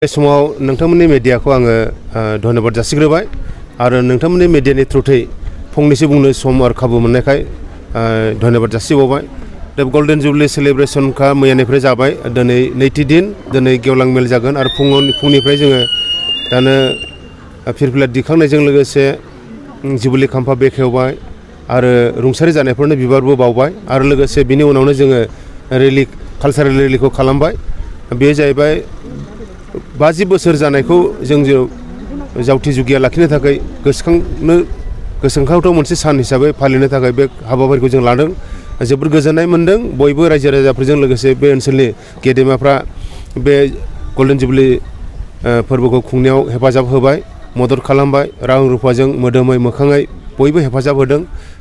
बे समाव नोंथांमोननि मिडियाखौ आङो धन्यबाद जासिग्रोबाय आरो नोंथांमोननि मिडियानि थ्रुयै फंनैसो बुंनो सम आरो खाबु मोननायखाय धन्यबाद जासिबावबाय। दा गल्डेन जुबली सेलिब्रेशनखा मैयानिफ्राय जाबाय, दिनै नैथि दिन, दिनै गेवलां मेल जागोन आरो फुंनिफ्राय जोङो दानो फिरफिला दिखांनायजों लोगोसे जुबली खाम्फा बेखेवबाय आरो रुंसारि जानायफोरनो बिबारबो बावबाय आरो लोगोसे बिनि उनावनो जोङो रेलि कालचारेल रेलिखौ खालामबाय। बे जाहैबाय 50 बोसोर जानायखौ जों जावथि जुगिया लाखिनो थाखाय गोसोखांथाव मोनसे सान हिसाबै फालिनो थाखाय बे हाबाफारिखौ जों लादों। जोबोद गोजोननाय मोन्दों। बयबो रायजो राजाफोरजों लोगोसे बे ओनसोलनि गेदेमाफ्रा बे गल्डेन जुबली फोरबोखौ खुंनायाव हेफाजाब होबाय, मदद खालामबाय, रां रुफाजों मोदोमै मोखाङै बयबो हेफाजाब होदों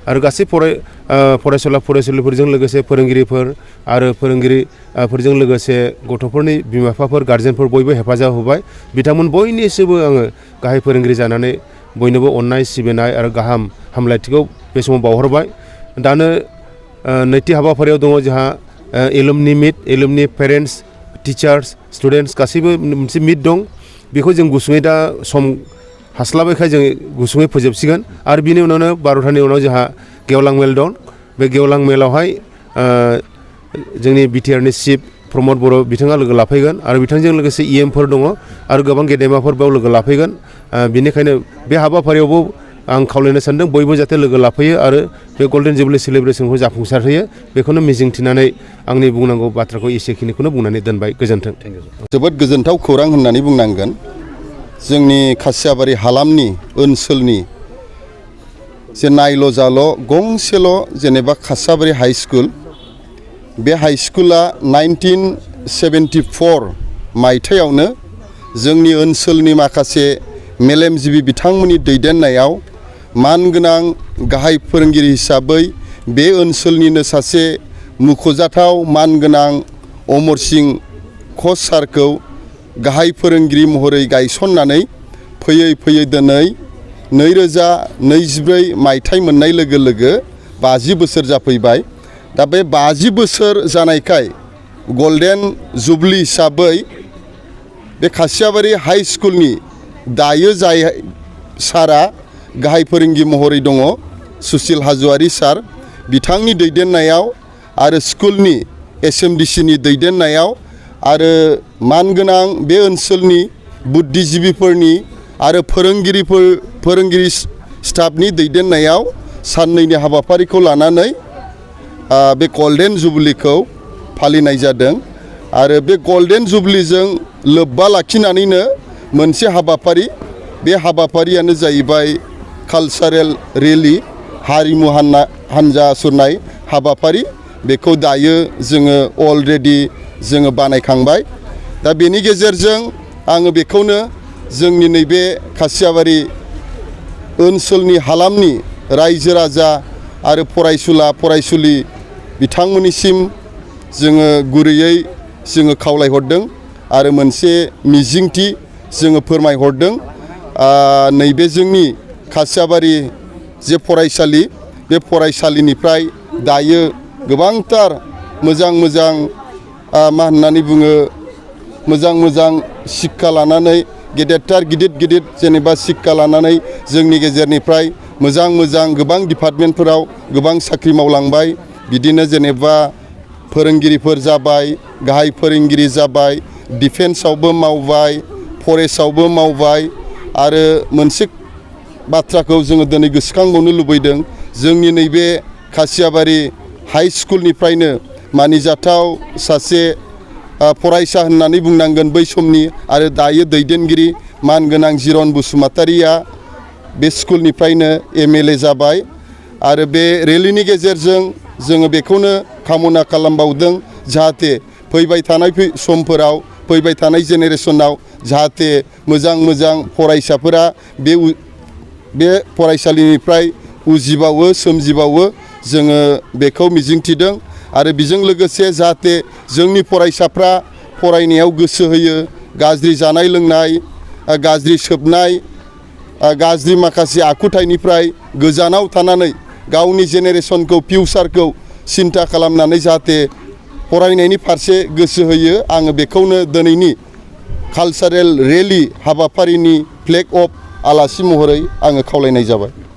आरो गासै फरायसुला फरायसुलिफोरजों लोगोसे फोरोंगिरिफोर आरो फोरोंगिरिफोरजों लोगोसे गथ'फोरनि बिमा बिफाफोर गार्जेनफोर बयबो हेफाजाब होबाय। बिथांमोन बयनिसिमबो आङो गाहाय फोरोंगिरि जानानै बयनोबो अननाय सिबिनाय आरो गाहाम हामलायथिखौ बे समाव बावहरबाय। दानो नैथि हाबाफारियाव दङ जोंहा एलुमनि मिट, एलुमनि पेरेन्टस, टिचार्स, स्टुडेन्टस गासैबो मोनसे मिट दं। बेखौ जों गुसुङै दा सम हास्लाबैखाय जों गुसुङै फोजोबसिगोन आरो बिनि उनावनो 12थानि उनाव जोंहा गेवलां मेल दं। बे गेवलां मेलावहाय जोंनि बिटिआरनि चिफ प्रमद बर' बिथाङा लोगो लाफैगोन आरो बिथांजों लोगोसे इएमफोर दङ आरो गोबां गेदेमाफोर बेयाव लोगो लाफैगोन। बेनिखायनो बे हाबाफारियावबो आं खावलायनो सानदों बयबो जाहाथे लोगो लाफैयो आरो बे गल्डेन जुबली सेलिब्रेशनखौ जाफुंसार होयो। बेखौनो मिजिंथिनानै आंनि बुंनांगौ बाथ्राखौ एसेखिनिखौनो बुंनानै दोनबाय। गोजोन्थों। जोबोद गोजोनथाव खौरां होननानै बुंनांगोन। जोंनि खासियाबारि हालामनि ओनसोलनि जे नायल' जाल' गंसेल' जेनेबा खासियाबारि हाइ स्कुल, बे हाइ स्कुला 1974 मायथाइयावनो जोंनि ओनसोलनि माखासे मेलेमजिबि बिथांमोननि दैदेननायाव मानगोनां गाहाय फोरोंगिरि हिसाबै बे ओनसोलनिनो सासे मुख'जाथाव मानगोनां अमर सिं कच सारखौ गाहाय फोरोंगिरि महरै गायसननानै फैयै फैयै दिनै 2024 मायथाइ मोननाय लोगो लोगो 50 बोसोर जाफैबाय। दा बे 50 बोसोर जानायखाय गल्डेन जुबली हिसाबै बे खासियाबारि हाइ स्कुलनि दायो जाय सारा गाहाय फोरोंगिरि महरै दङ, सुसिल हाज'वारि सार, बिथांनि दैदेननायाव आरो स्कुलनि एसएमडिसिनि दैदेननायाव आरो मानगोनां बे ओनसोलनि बुद्धिजिबिफोरनि आरो फोरोंगिरि स्टाफनि दैदेननायाव साननैनि हाबाफारिखौ लानानै बे गल्डेन जुबलीखौ फालिनाय जादों आरो बे गल्डेन जुबलीजों लोब्बा लाखिनानैनो मोनसे हाबाफारि, बे हाबाफारियानो जाहैबाय कालचारेल रेलि, हारिमु हान्जा सुरनाय हाबाफारि। बेखौ दायो जोङो अलरेडि जोङो बानायखांबाय। दा बेनि गेजेरजों आङो बेखौनो जोंनि नैबे खासियाबारि ओनसोलनि हालामनि रायजो राजा आरो फरायसुला फरायसुलि बिथांमोननिसिम जोङो गुरैयै जोङो खावलायहरदों आरो मोनसे मिजिंथि जोङो फोरमायहरदों। नैबे जोंनि खासियाबारि जे फरायसालि, बे फरायसालिनिफ्राय दायो गोबांथार मोजां मा होननानै बुङो, मोजां शिक्षा लानानै गिदिर जेनेबा शिक्षा लानानै जोंनि गेजेरनिफ्राय मोजां गोबां डिपार्टमेन्टफोराव गोबां साख्रि मावलांबाय। बिदिनो जेनेबा फोरोंगिरिफोर जाबाय, गाहाय फोरोंगिरि जाबाय, डिफेन्सआवबो मावबाय, फरेस्टआवबो मावबाय आरो मोनसे बाथ्राखौ जोङो दिनै गोसोखांबावनो लुबैदों। जोंनि नैबे खासियाबारि हाइ स्कुलनिफ्रायनो मानिजाथाव सासे फरायसा होननानै बुंनांगोन बै समनि आरो दायो दैदेनगिरि मानगोनां जिरन बसुमतारिया बे स्कुलनिफ्रायनो एमएलए जाबाय आरो बे रेलिनि गेजेरजों जोङो बेखौनो कामना खालामबावदों जाहाथे फैबाय थानाय समफोराव, फैबाय थानाय जेनेरेसनाव जाहाथे मोजां फरायसाफोरा बे फरायसालिनिफ्राय उजिबावो, सोमजिबावो, जोङो बेखौ मिजिंथिदों आरो बेजों लोगोसे जाहाथे जोंनि फरायसाफ्रा फरायनायाव गोसो होयो, गाज्रि जानाय लोंनाय, गाज्रि सोबनाय, गाज्रि माखासे आखुथायनिफ्राय गोजानाव थानानै गावनि जेनेरेसनखौ, फिउचारखौ सिन्था खालामनानै जाहाथे फरायनायनि फारसे गोसो होयो। आङो बेखौनो दिनैनि कालचारेल रेलि हाबाफारिनि फ्लेग अफ आलासि महरै आङो खावलायनाय जाबाय।